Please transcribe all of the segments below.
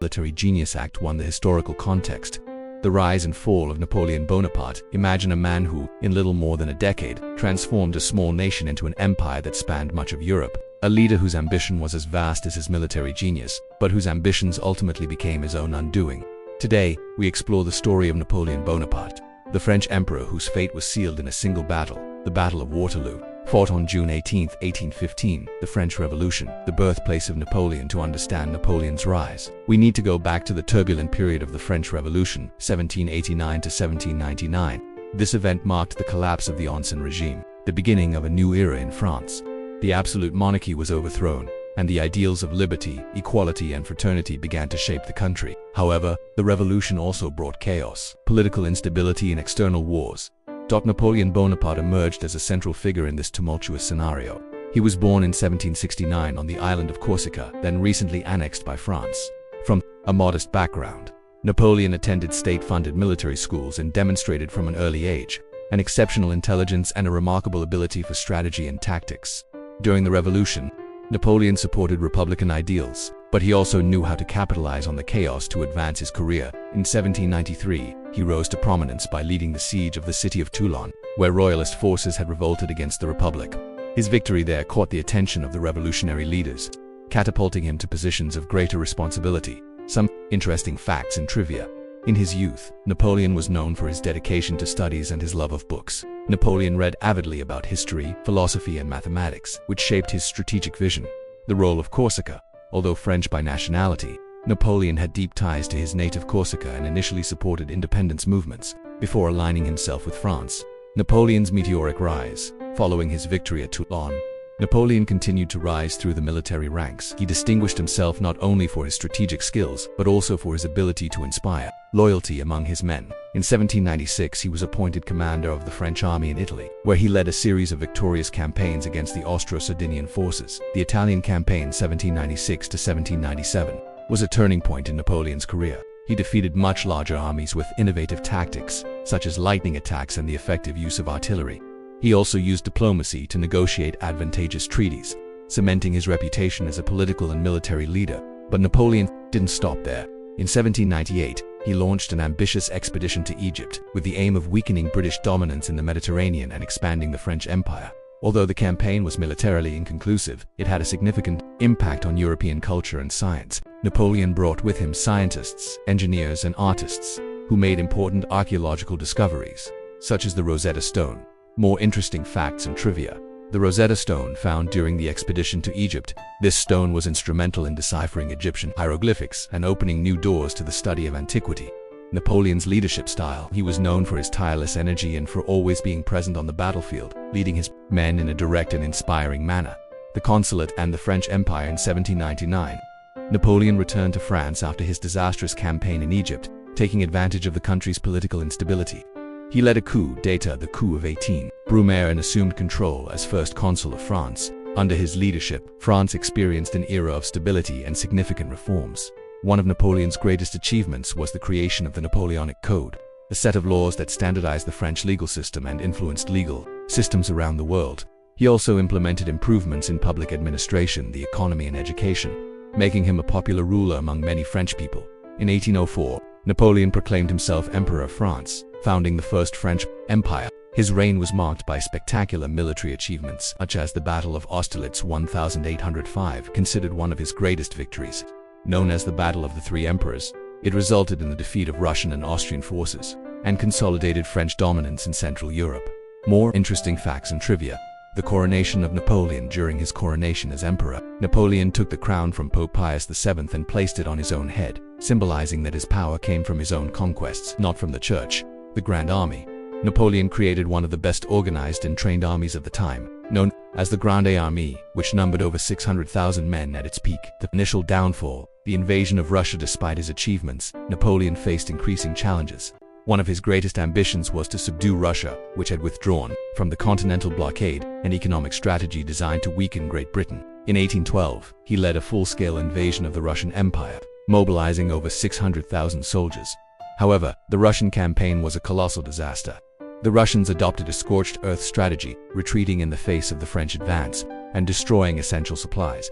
Military Genius Act won the historical context. The rise and fall of Napoleon Bonaparte. Imagine a man who, in little more than a decade, transformed a small nation into an empire that spanned much of Europe. A leader whose ambition was as vast as his military genius, but whose ambitions ultimately became his own undoing. Today, we explore the story of Napoleon Bonaparte, the French emperor whose fate was sealed in a single battle, the Battle of Waterloo, fought on June 18, 1815, the French Revolution, the birthplace of Napoleon. To understand Napoleon's rise, we need to go back to the turbulent period of the French Revolution, 1789 to 1799. This event marked the collapse of the Ancien regime, the beginning of a new era in France. The absolute monarchy was overthrown, and the ideals of liberty, equality, and fraternity began to shape the country. However, the revolution also brought chaos, political instability, and external wars. Napoleon Bonaparte emerged as a central figure in this tumultuous scenario. He was born in 1769 on the island of Corsica, then recently annexed by France. From a modest background, Napoleon attended state-funded military schools and demonstrated from an early age an exceptional intelligence and a remarkable ability for strategy and tactics. During the revolution, Napoleon supported republican ideals, but he also knew how to capitalize on the chaos to advance his career. In 1793, he rose to prominence by leading the siege of the city of Toulon, where royalist forces had revolted against the Republic. His victory there caught the attention of the revolutionary leaders, catapulting him to positions of greater responsibility. Some interesting facts and trivia. In his youth, Napoleon was known for his dedication to studies and his love of books. Napoleon read avidly about history, philosophy, and mathematics, which shaped his strategic vision. The role of Corsica. Although French by nationality, Napoleon had deep ties to his native Corsica and initially supported independence movements, before aligning himself with France. Napoleon's meteoric rise. Following his victory at Toulon, Napoleon continued to rise through the military ranks. He distinguished himself not only for his strategic skills, but also for his ability to inspire loyalty among his men. In 1796, he was appointed commander of the French army in Italy, where he led a series of victorious campaigns against the Austro-Sardinian forces. The Italian campaign 1796 to 1797 was a turning point in Napoleon's career. He defeated much larger armies with innovative tactics, such as lightning attacks and the effective use of artillery. He also used diplomacy to negotiate advantageous treaties, cementing his reputation as a political and military leader. But Napoleon didn't stop there. In 1798, he launched an ambitious expedition to Egypt, with the aim of weakening British dominance in the Mediterranean and expanding the French Empire. Although the campaign was militarily inconclusive, it had a significant impact on European culture and science. Napoleon brought with him scientists, engineers, and artists, who made important archaeological discoveries, such as the Rosetta Stone. More interesting facts and trivia. The Rosetta Stone, found during the expedition to Egypt. This stone was instrumental in deciphering Egyptian hieroglyphics and opening new doors to the study of antiquity. Napoleon's leadership style. He was known for his tireless energy and for always being present on the battlefield, leading his men in a direct and inspiring manner. The Consulate and the French Empire in 1799. Napoleon returned to France after his disastrous campaign in Egypt, taking advantage of the country's political instability. He led a coup d'état, the coup of 18 Brumaire, and assumed control as first consul of France. Under his leadership, France experienced an era of stability and significant reforms. One of Napoleon's greatest achievements was the creation of the Napoleonic Code, a set of laws that standardized the French legal system and influenced legal systems around the world. He also implemented improvements in public administration, the economy, and education, making him a popular ruler among many French people. In 1804, Napoleon proclaimed himself Emperor of France, founding the First French Empire. His reign was marked by spectacular military achievements, such as the Battle of Austerlitz 1805, considered one of his greatest victories. Known as the Battle of the Three Emperors, it resulted in the defeat of Russian and Austrian forces, and consolidated French dominance in Central Europe. More interesting facts and trivia. The coronation of Napoleon. During his coronation as emperor, Napoleon took the crown from Pope Pius VII and placed it on his own head, symbolizing that his power came from his own conquests, not from the church. The Grand Army. Napoleon created one of the best organized and trained armies of the time, known as the Grande Armée, which numbered over 600,000 men at its peak. The initial downfall. The invasion of Russia. Despite his achievements, Napoleon faced increasing challenges. One of his greatest ambitions was to subdue Russia, which had withdrawn from the Continental Blockade, an economic strategy designed to weaken Great Britain. In 1812, he led a full-scale invasion of the Russian Empire, mobilizing over 600,000 soldiers. However, the Russian campaign was a colossal disaster. The Russians adopted a scorched earth strategy, retreating in the face of the French advance and destroying essential supplies.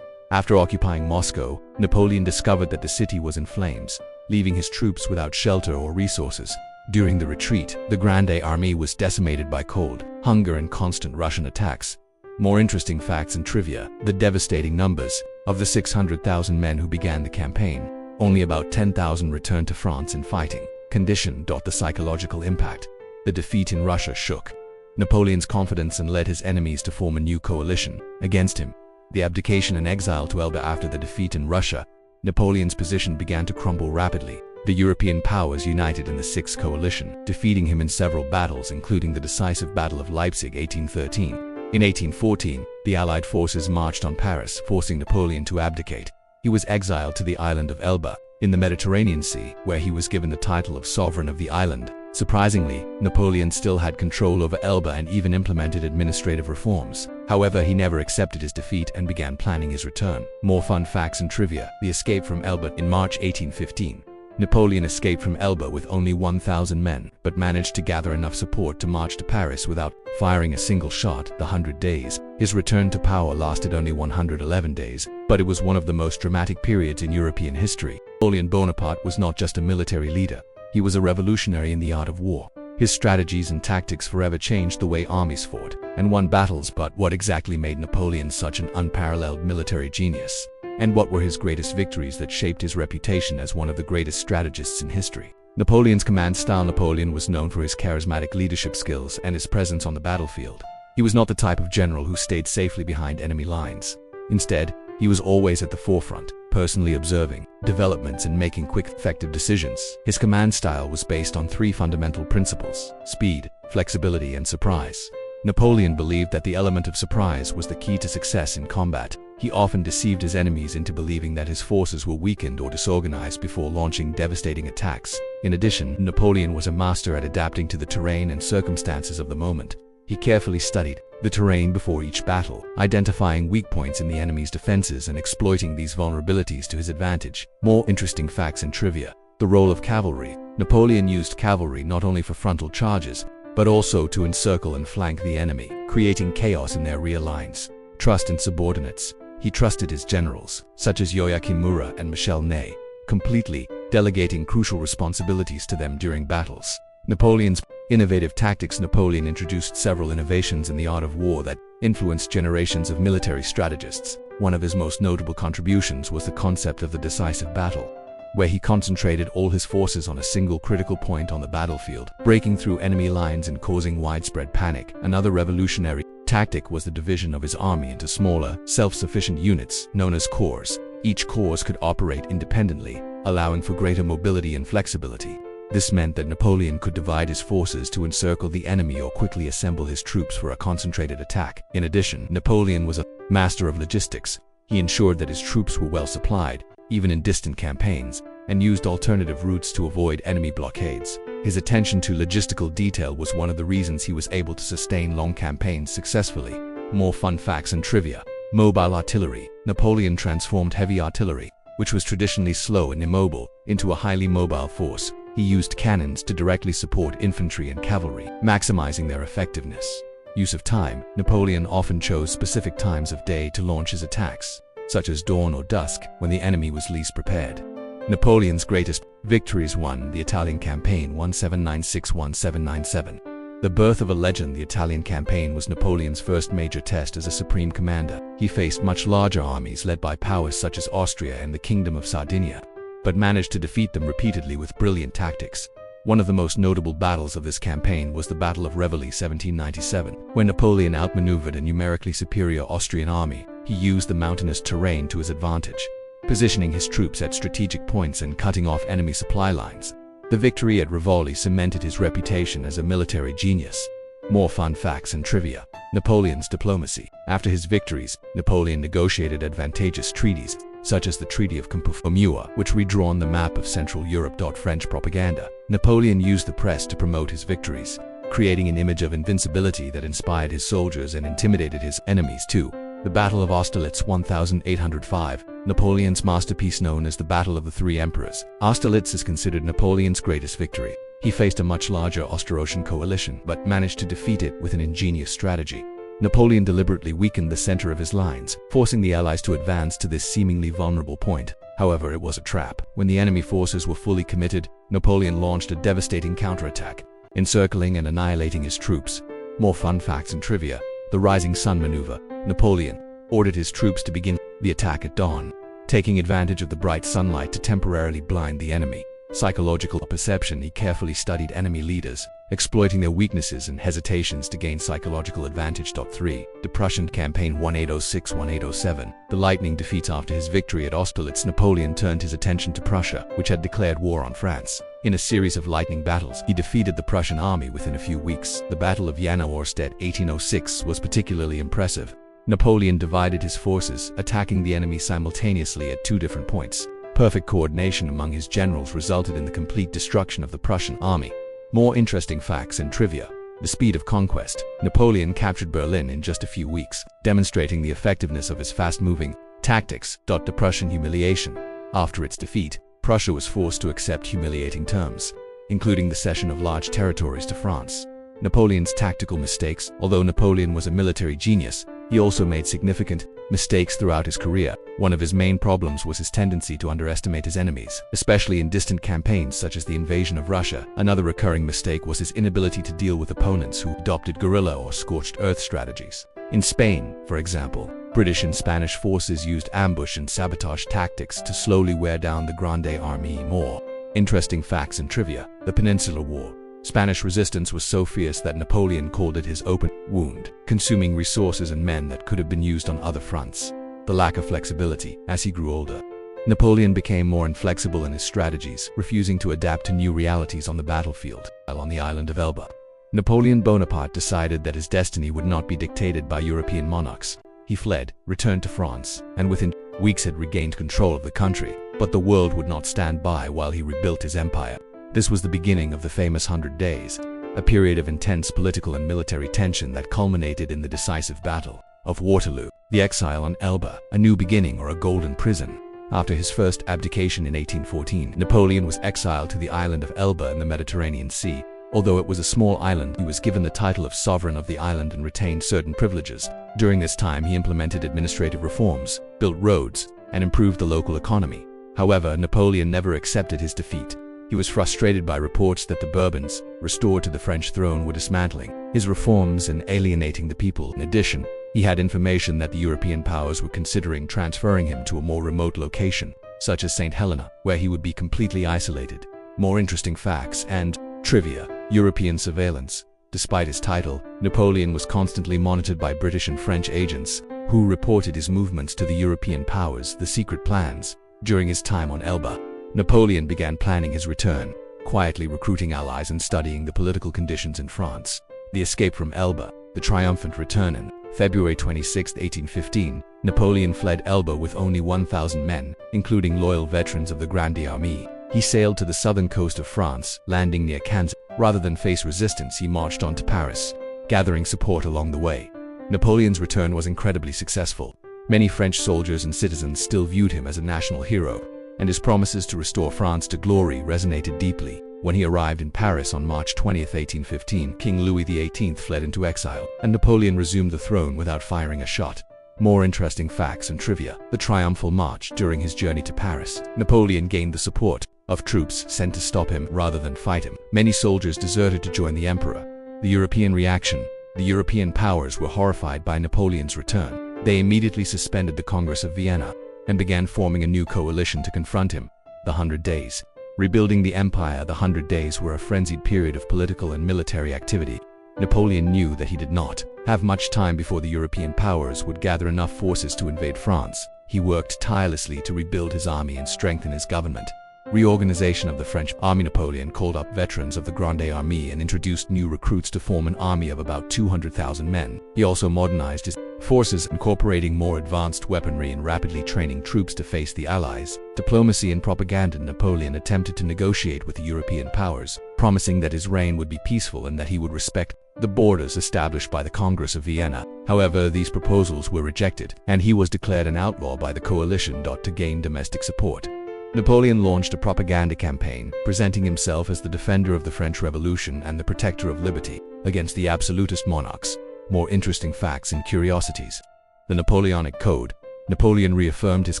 After occupying Moscow, Napoleon discovered that the city was in flames, leaving his troops without shelter or resources. During the retreat, the Grande Armée was decimated by cold, hunger, and constant Russian attacks. More interesting facts and trivia: the devastating numbers. Of the 600,000 men who began the campaign, only about 10,000 returned to France in fighting condition. The psychological impact. The defeat in Russia shook Napoleon's confidence and led his enemies to form a new coalition against him. The abdication and exile to Elba. After the defeat in Russia, Napoleon's position began to crumble rapidly. The European powers united in the Sixth Coalition, defeating him in several battles, including the decisive Battle of Leipzig 1813. In 1814, the Allied forces marched on Paris, forcing Napoleon to abdicate. He was exiled to the island of Elba, in the Mediterranean Sea, where he was given the title of sovereign of the island. Surprisingly, Napoleon still had control over Elba and even implemented administrative reforms. However, he never accepted his defeat and began planning his return. More fun facts and trivia. The escape from Elba. In March 1815, Napoleon escaped from Elba with only 1,000 men, but managed to gather enough support to march to Paris without firing a single shot. The 100 Days. His return to power lasted only 111 days, but it was one of the most dramatic periods in European history. Napoleon Bonaparte was not just a military leader, he was a revolutionary in the art of war. His strategies and tactics forever changed the way armies fought and won battles. But what exactly made Napoleon such an unparalleled military genius? And what were his greatest victories that shaped his reputation as one of the greatest strategists in history? Napoleon's command style. Napoleon was known for his charismatic leadership skills and his presence on the battlefield. He was not the type of general who stayed safely behind enemy lines. Instead, he was always at the forefront, personally observing developments and making quick, effective decisions. His command style was based on three fundamental principles: speed, flexibility, and surprise. Napoleon believed that the element of surprise was the key to success in combat. He often deceived his enemies into believing that his forces were weakened or disorganized before launching devastating attacks. In addition, Napoleon was a master at adapting to the terrain and circumstances of the moment. He carefully studied the terrain before each battle, identifying weak points in the enemy's defenses and exploiting these vulnerabilities to his advantage. More interesting facts and trivia. The role of cavalry. Napoleon used cavalry not only for frontal charges, but also to encircle and flank the enemy, creating chaos in their rear lines. Trust in subordinates. He trusted his generals, such as Joachim Murat and Michel Ney, completely, delegating crucial responsibilities to them during battles. Napoleon's innovative tactics. Napoleon introduced several innovations in the art of war that influenced generations of military strategists. One of his most notable contributions was the concept of the decisive battle, where he concentrated all his forces on a single critical point on the battlefield, breaking through enemy lines and causing widespread panic. Another revolutionary tactic was the division of his army into smaller, self-sufficient units known as corps. Each corps could operate independently, allowing for greater mobility and flexibility. This meant that Napoleon could divide his forces to encircle the enemy or quickly assemble his troops for a concentrated attack. In addition, Napoleon was a master of logistics. He ensured that his troops were well supplied, even in distant campaigns, and used alternative routes to avoid enemy blockades. His attention to logistical detail was one of the reasons he was able to sustain long campaigns successfully. More fun facts and trivia. Mobile artillery. Napoleon transformed heavy artillery, which was traditionally slow and immobile, into a highly mobile force. He used cannons to directly support infantry and cavalry, maximizing their effectiveness. Use of time. Napoleon often chose specific times of day to launch his attacks, such as dawn or dusk, when the enemy was least prepared. Napoleon's greatest victories. 1. The Italian Campaign 1796–1797. The birth of a legend. The Italian campaign was Napoleon's first major test as a supreme commander. He faced much larger armies led by powers such as Austria and the Kingdom of Sardinia, but managed to defeat them repeatedly with brilliant tactics. One of the most notable battles of this campaign was the Battle of Waterloo 1797, when Napoleon outmaneuvered a numerically superior Austrian army. He used the mountainous terrain to his advantage, positioning his troops at strategic points and cutting off enemy supply lines. The victory at Waterloo cemented his reputation as a military genius. More fun facts and trivia. Napoleon's diplomacy. After his victories, Napoleon negotiated advantageous treaties, such as the Treaty of Compiègne, which redrawn the map of Central Europe. French propaganda. Napoleon used the press to promote his victories, creating an image of invincibility that inspired his soldiers and intimidated his enemies too. The Battle of Austerlitz 1805, Napoleon's masterpiece known as the Battle of the Three Emperors. Austerlitz is considered Napoleon's greatest victory. He faced a much larger Austro-Russian coalition, but managed to defeat it with an ingenious strategy. Napoleon deliberately weakened the center of his lines, forcing the Allies to advance to this seemingly vulnerable point. However, it was a trap. When the enemy forces were fully committed, Napoleon launched a devastating counterattack, encircling and annihilating his troops. More fun facts and trivia. The Rising Sun Maneuver. Napoleon ordered his troops to begin the attack at dawn, taking advantage of the bright sunlight to temporarily blind the enemy. Psychological perception. He carefully studied enemy leaders, exploiting their weaknesses and hesitations to gain psychological advantage. 3. The Prussian Campaign 1806-1807. The lightning defeats. After his victory at Austerlitz, Napoleon turned his attention to Prussia, which had declared war on France. In a series of lightning battles, he defeated the Prussian army within a few weeks. The Battle of Jena-Auerstedt 1806 was particularly impressive. Napoleon divided his forces, attacking the enemy simultaneously at 2 different points. Perfect coordination among his generals resulted in the complete destruction of the Prussian army. More interesting facts and trivia. The speed of conquest. Napoleon captured Berlin in just a few weeks, demonstrating the effectiveness of his fast-moving tactics. The Prussian humiliation. After its defeat, Prussia was forced to accept humiliating terms, including the cession of large territories to France. Napoleon's tactical mistakes. Although Napoleon was a military genius, he also made significant mistakes throughout his career. One of his main problems was his tendency to underestimate his enemies, especially in distant campaigns such as the invasion of Russia. Another recurring mistake was his inability to deal with opponents who adopted guerrilla or scorched earth strategies. In Spain, for example, British and Spanish forces used ambush and sabotage tactics to slowly wear down the Grande Armée. More interesting facts and trivia. The Peninsular War. Spanish resistance was so fierce that Napoleon called it his open wound, consuming resources and men that could have been used on other fronts. The lack of flexibility. As he grew older, Napoleon became more inflexible in his strategies, refusing to adapt to new realities on the battlefield. While on the island of Elba, Napoleon Bonaparte decided that his destiny would not be dictated by European monarchs. He fled, returned to France, and within weeks had regained control of the country. But the world would not stand by while he rebuilt his empire. This was the beginning of the famous 100 Days, a period of intense political and military tension that culminated in the decisive Battle of Waterloo. The exile on Elba, a new beginning or a golden prison. After his first abdication in 1814, Napoleon was exiled to the island of Elba in the Mediterranean Sea. Although it was a small island, he was given the title of sovereign of the island and retained certain privileges. During this time, he implemented administrative reforms, built roads, and improved the local economy. However, Napoleon never accepted his defeat. He was frustrated by reports that the Bourbons, restored to the French throne, were dismantling his reforms and alienating the people. In addition, he had information that the European powers were considering transferring him to a more remote location, such as St. Helena, where he would be completely isolated. More interesting facts and trivia. European surveillance. Despite his title, Napoleon was constantly monitored by British and French agents, who reported his movements to the European powers. The secret plans. During his time on Elba, Napoleon began planning his return, quietly recruiting allies and studying the political conditions in France. The escape from Elba. The triumphant return. In February 26, 1815, Napoleon fled Elba with only 1,000 men, including loyal veterans of the Grande Armée. He sailed to the southern coast of France, landing near Cannes. Rather than face resistance, he marched on to Paris, gathering support along the way. Napoleon's return was incredibly successful. Many French soldiers and citizens still viewed him as a national hero, and his promises to restore France to glory resonated deeply. When he arrived in Paris on March 20, 1815, King Louis XVIII fled into exile, and Napoleon resumed the throne without firing a shot. More interesting facts and trivia. The triumphal march. During his journey to Paris, Napoleon gained the support of troops sent to stop him rather than fight him. Many soldiers deserted to join the emperor. The European reaction. The European powers were horrified by Napoleon's return. They immediately suspended the Congress of Vienna and began forming a new coalition to confront him. The 100 Days. Rebuilding the empire. The 100 Days were a frenzied period of political and military activity. Napoleon knew that he did not have much time before the European powers would gather enough forces to invade France. He worked tirelessly to rebuild his army and strengthen his government. Reorganization of the French army. Napoleon called up veterans of the Grande Armée and introduced new recruits to form an army of about 200,000 men. He also modernized his forces, incorporating more advanced weaponry and rapidly training troops to face the Allies. Diplomacy and propaganda. Napoleon attempted to negotiate with the European powers, promising that his reign would be peaceful and that he would respect the borders established by the Congress of Vienna. However, these proposals were rejected, and he was declared an outlaw by the coalition. To gain domestic support, Napoleon launched a propaganda campaign, presenting himself as the defender of the French Revolution and the protector of liberty against the absolutist monarchs. More interesting facts and curiosities. The Napoleonic Code. Napoleon reaffirmed his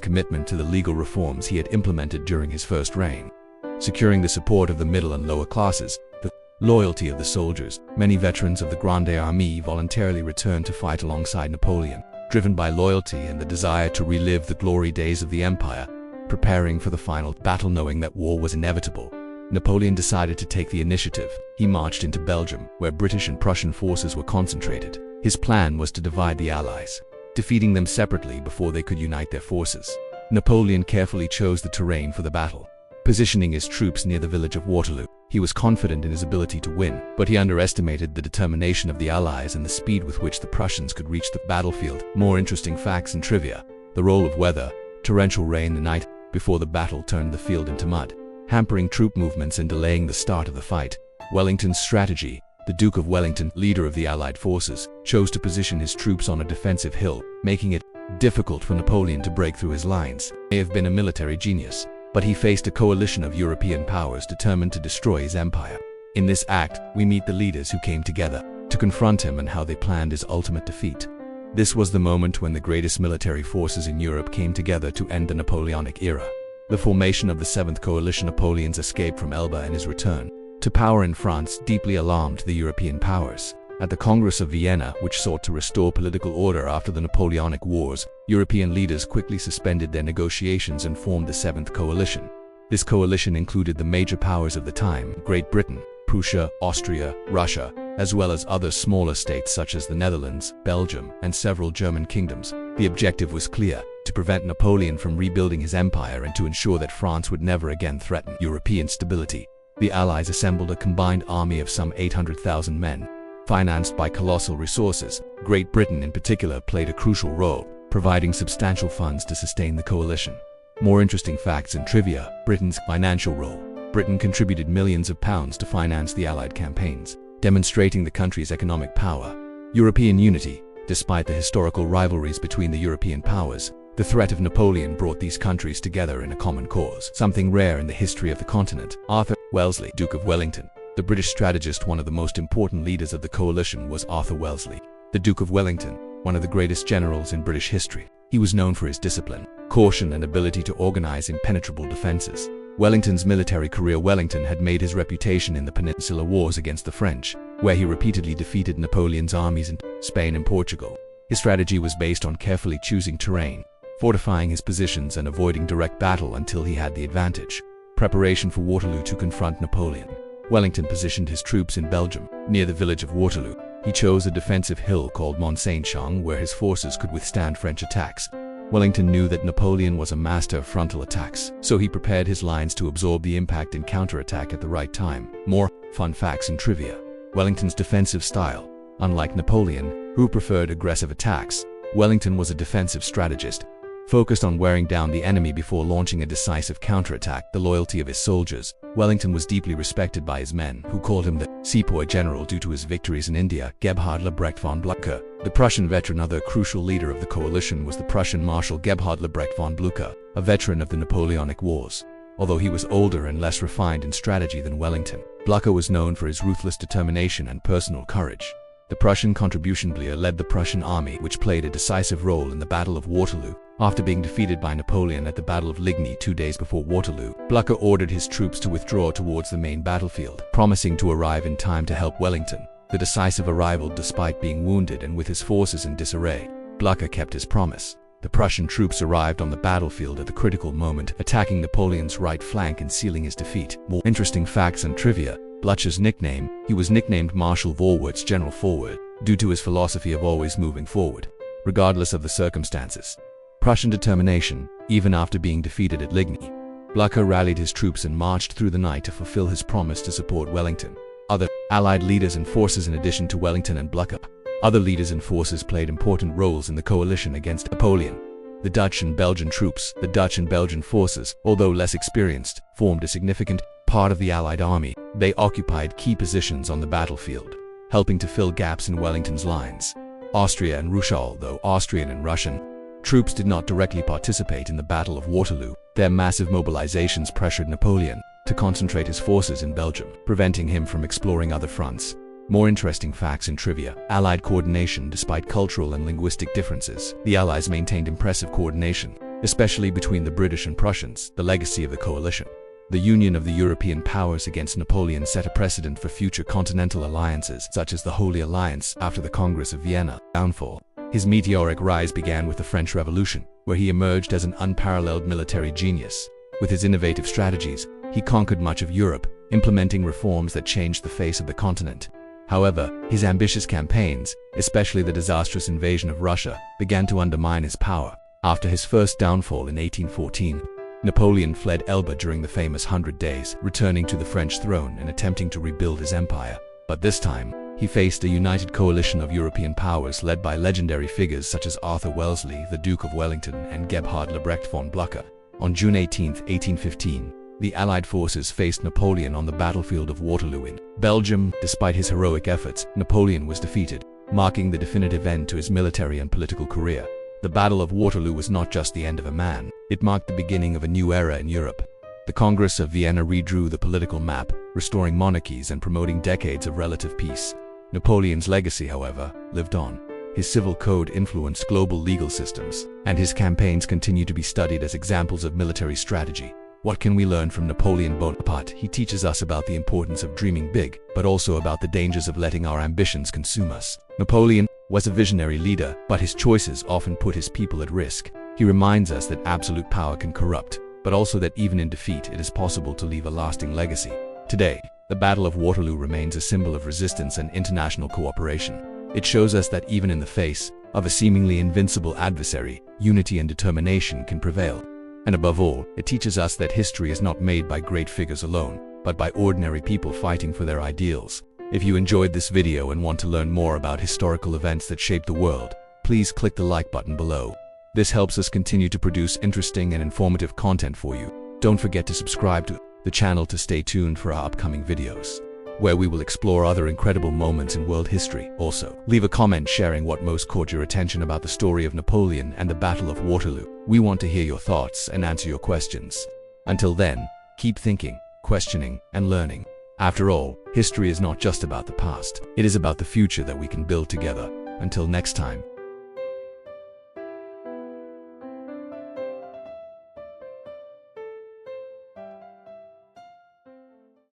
commitment to the legal reforms he had implemented during his first reign, securing the support of the middle and lower classes, the loyalty of the soldiers. Many veterans of the Grande Armée voluntarily returned to fight alongside Napoleon, driven by loyalty and the desire to relive the glory days of the empire. Preparing for the final battle, knowing that war was inevitable, Napoleon decided to take the initiative. He marched into Belgium, where British and Prussian forces were concentrated. His plan was to divide the Allies, defeating them separately before they could unite their forces. Napoleon carefully chose the terrain for the battle, positioning his troops near the village of Waterloo. He was confident in his ability to win, but he underestimated the determination of the Allies and the speed with which the Prussians could reach the battlefield. More interesting facts and trivia. The role of weather. Torrential rain the night before the battle turned the field into mud, hampering troop movements and delaying the start of the fight. Wellington's strategy. The Duke of Wellington, leader of the Allied forces, chose to position his troops on a defensive hill, making it difficult for Napoleon to break through his lines. He may have been a military genius, but he faced a coalition of European powers determined to destroy his empire. In this act, we meet the leaders who came together to confront him and how they planned his ultimate defeat. This was the moment when the greatest military forces in Europe came together to end the Napoleonic era. The formation of the Seventh Coalition. Napoleon's escape from Elba and his return to power in France deeply alarmed the European powers. At the Congress of Vienna, which sought to restore political order after the Napoleonic Wars, European leaders quickly suspended their negotiations and formed the Seventh Coalition. This coalition included the major powers of the time: Great Britain, Prussia, Austria, Russia, as well as other smaller states such as the Netherlands, Belgium, and several German kingdoms. The objective was clear: to prevent Napoleon from rebuilding his empire and to ensure that France would never again threaten European stability. The Allies assembled a combined army of some 800,000 men, financed by colossal resources. Great Britain in particular played a crucial role, providing substantial funds to sustain the coalition. More interesting facts and trivia. Britain's financial role. Britain contributed millions of pounds to finance the Allied campaigns, demonstrating the country's economic power. European unity. Despite the historical rivalries between the European powers, the threat of Napoleon brought these countries together in a common cause, something rare in the history of the continent. Arthur Wellesley, Duke of Wellington. The British strategist. One of the most important leaders of the coalition was Arthur Wellesley, the Duke of Wellington, one of the greatest generals in British history. He was known for his discipline, caution, and ability to organize impenetrable defenses. Wellington's military career. Wellington had made his reputation in the Peninsular Wars against the French, where he repeatedly defeated Napoleon's armies in Spain and Portugal. His strategy was based on carefully choosing terrain, fortifying his positions, and avoiding direct battle until he had the advantage. Preparation for Waterloo. To confront Napoleon, Wellington positioned his troops in Belgium, near the village of Waterloo. He chose a defensive hill called Mont Saint-Jean where his forces could withstand French attacks. Wellington knew that Napoleon was a master of frontal attacks, so he prepared his lines to absorb the impact and counterattack at the right time. More fun facts and trivia. Wellington's defensive style. Unlike Napoleon, who preferred aggressive attacks, Wellington was a defensive strategist, focused on wearing down the enemy before launching a decisive counterattack. The loyalty of his soldiers. Wellington was deeply respected by his men, who called him the Sepoy General due to his victories in India. Gebhard Lebrecht von Blücher, the Prussian veteran. Other crucial leader of the coalition was the Prussian Marshal Gebhard Lebrecht von Blücher, a veteran of the Napoleonic Wars. Although he was older and less refined in strategy than Wellington, Blücher was known for his ruthless determination and personal courage. The Prussian contribution. Blücher led the Prussian army, which played a decisive role in the Battle of Waterloo. After being defeated by Napoleon at the Battle of Ligny 2 days before Waterloo, Blücher ordered his troops to withdraw towards the main battlefield, promising to arrive in time to help Wellington. The decisive arrival, despite being wounded and with his forces in disarray, Blücher kept his promise. The Prussian troops arrived on the battlefield at the critical moment, attacking Napoleon's right flank and sealing his defeat. More interesting facts and trivia. Blücher's nickname. He was nicknamed Marshal Vorwärts, General Forward, due to his philosophy of always moving forward, regardless of the circumstances. Prussian determination. Even after being defeated at Ligny, Blücher rallied his troops and marched through the night to fulfill his promise to support Wellington. Other Allied leaders and forces. In addition to Wellington and Blücher, other leaders and forces played important roles in the coalition against Napoleon. The Dutch and Belgian troops. The Dutch and Belgian forces, although less experienced, formed a significant part of the Allied army. They occupied key positions on the battlefield, helping to fill gaps in Wellington's lines. Austria and Russia. Although Austrian and Russian troops did not directly participate in the Battle of Waterloo, their massive mobilizations pressured Napoleon to concentrate his forces in Belgium, preventing him from exploring other fronts. More interesting facts and trivia. Allied coordination despite cultural and linguistic differences. The Allies maintained impressive coordination, especially between the British and Prussians, the legacy of the coalition. The union of the European powers against Napoleon set a precedent for future continental alliances, such as the Holy Alliance after the Congress of Vienna. Downfall. His meteoric rise began with the French Revolution, where he emerged as an unparalleled military genius. With his innovative strategies, he conquered much of Europe, implementing reforms that changed the face of the continent. However, his ambitious campaigns, especially the disastrous invasion of Russia, began to undermine his power. After his first downfall in 1814, Napoleon fled Elba during the famous 100 Days, returning to the French throne and attempting to rebuild his empire. But this time, he faced a united coalition of European powers led by legendary figures such as Arthur Wellesley, the Duke of Wellington, and Gebhard Lebrecht von Blucher. On June 18, 1815, the Allied forces faced Napoleon on the battlefield of Waterloo in Belgium. Despite his heroic efforts, Napoleon was defeated, marking the definitive end to his military and political career. The Battle of Waterloo was not just the end of a man, it marked the beginning of a new era in Europe. The Congress of Vienna redrew the political map, restoring monarchies and promoting decades of relative peace. Napoleon's legacy, however, lived on. His civil code influenced global legal systems, and his campaigns continue to be studied as examples of military strategy. What can we learn from Napoleon Bonaparte? He teaches us about the importance of dreaming big, but also about the dangers of letting our ambitions consume us. Napoleon was a visionary leader, but his choices often put his people at risk. He reminds us that absolute power can corrupt, but also that even in defeat it is possible to leave a lasting legacy. Today, the Battle of Waterloo remains a symbol of resistance and international cooperation. It shows us that even in the face of a seemingly invincible adversary, unity and determination can prevail. And above all, it teaches us that history is not made by great figures alone, but by ordinary people fighting for their ideals. If you enjoyed this video and want to learn more about historical events that shape the world, please click the like button below. This helps us continue to produce interesting and informative content for you. Don't forget to subscribe to the channel to stay tuned for our upcoming videos, where we will explore other incredible moments in world history. Also, leave a comment sharing what most caught your attention about the story of Napoleon and the Battle of Waterloo. We want to hear your thoughts and answer your questions. Until then, keep thinking, questioning, and learning. After all, history is not just about the past. It is about the future that we can build together. Until next time.